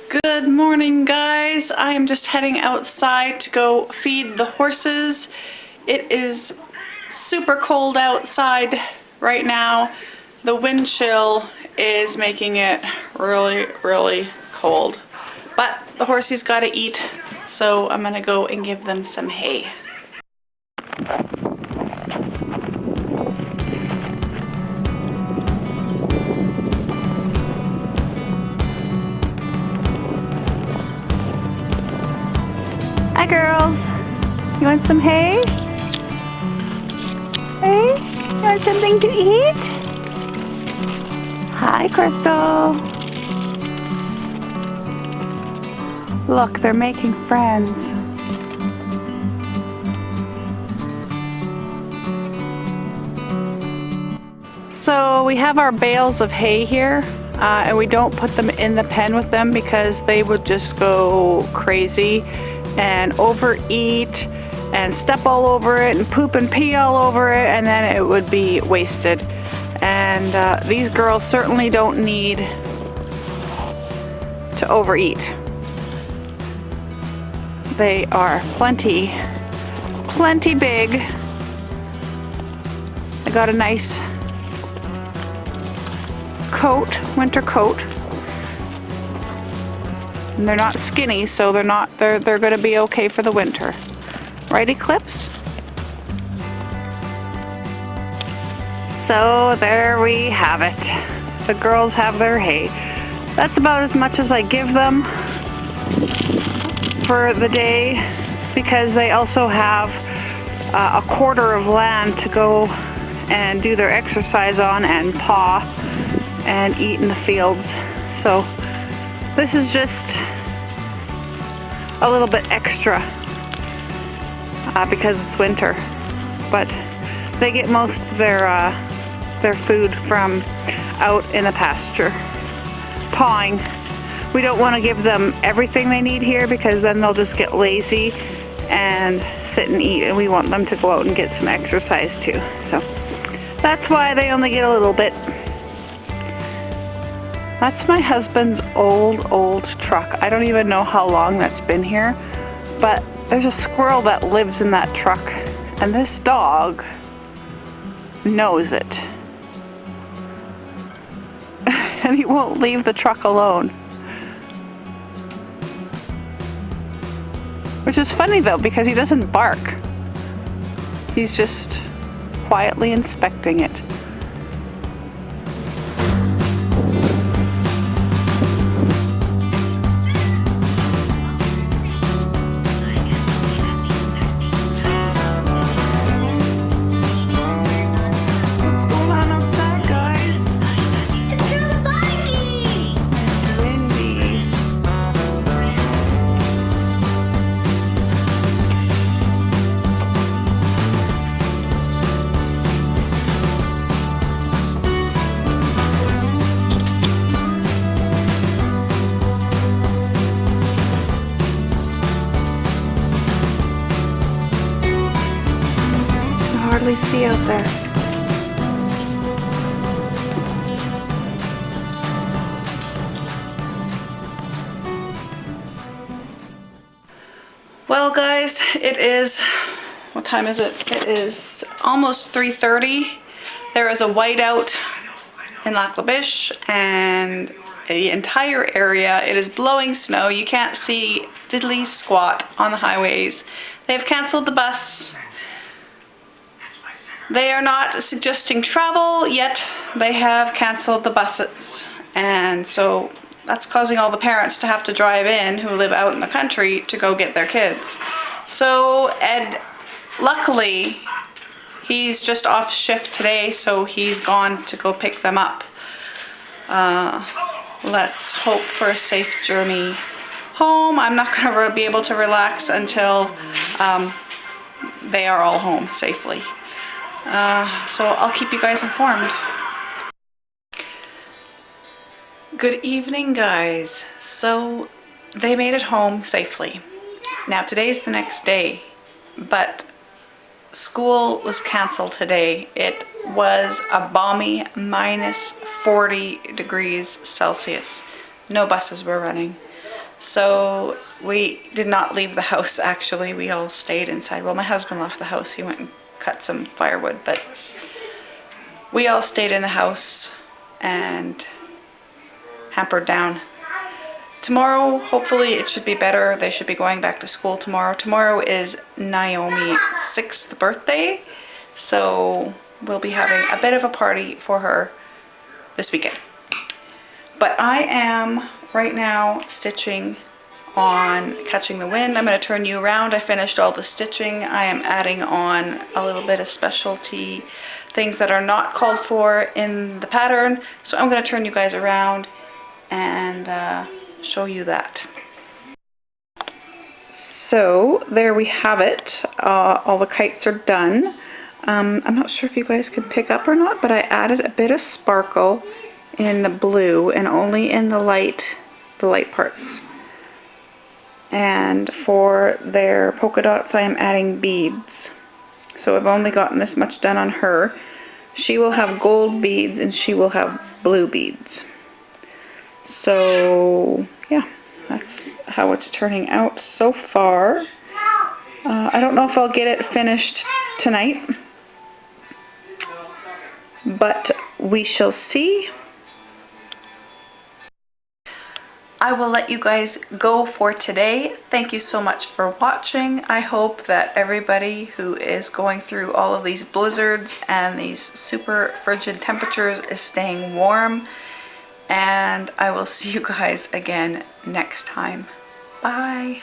Good morning, guys. I am just heading outside to go feed the horses. It is super cold outside right now. The wind chill is making it really, really cold. But the horses gotta eat, so I'm gonna go and give them some hay. Hi, girls. You want some hay? Hey? You want something to eat? Hi, Crystal. Look, they're making friends. So we have our bales of hay here, and we don't put them in the pen with them because they would just go crazy and overeat and step all over it and poop and pee all over it, and then it would be wasted. And these girls certainly don't need to overeat. They are plenty big. I got a nice coat, winter coat. And they're not skinny, so they're going to be okay for the winter. Right, Eclipse? So there we have it. The girls have their hay. That's about as much as I give them for the day, because they also have a quarter of land to go and do their exercise on and paw and eat in the fields. So this is just a little bit extra because it's winter, but they get most of their food from out in the pasture, pawing. We don't want to give them everything they need here because then they'll just get lazy and sit and eat, and we want them to go out and get some exercise too. So that's why they only get a little bit. That's my husband's old truck. I don't even know how long that's been here, but there's a squirrel that lives in that truck, and this dog knows it. And he won't leave the truck alone. Which is funny though, because he doesn't bark. He's just quietly inspecting it. Hardly see out there. Well, guys, it is, what time is it? It is almost 3:30. There is a whiteout in Lac La Biche, and the entire area, it is blowing snow. You can't see diddly squat on the highways. They've canceled the bus. They are not suggesting travel, yet they have canceled the buses. And so that's causing all the parents to have to drive in who live out in the country to go get their kids. So Ed, luckily, he's just off shift today, so he's gone to go pick them up. Let's hope for a safe journey home. I'm not going to be able to relax until they are all home safely. So I'll keep you guys informed. Good evening, guys. So they made it home safely. Now today's the next day, but school was canceled today. It was a balmy minus 40 degrees Celsius. No buses were running. So we did not leave the house, actually. We all stayed inside. Well, my husband left the house. He went and cut some firewood, but we all stayed in the house and hampered down. Tomorrow, hopefully, it should be better. They should be going back to school tomorrow. Tomorrow is Naomi's 6th birthday, so we'll be having a bit of a party for her this weekend. But I am right now stitching on Catching the Wind. I'm going to turn you around. I finished all the stitching. I am adding on a little bit of specialty things that are not called for in the pattern. So I'm going to turn you guys around and show you that. So there we have it. All the kites are done. I'm not sure if you guys can pick up or not, but I added a bit of sparkle in the blue and only in the light parts. And for their polka dots, I am adding beads. So I've only gotten this much done on her. She will have gold beads and she will have blue beads. So yeah, that's how it's turning out so far. I don't know if I'll get it finished tonight, but we shall see. I will let you guys go for today. Thank you so much for watching. I hope that everybody who is going through all of these blizzards and these super frigid temperatures is staying warm. And I will see you guys again next time. Bye.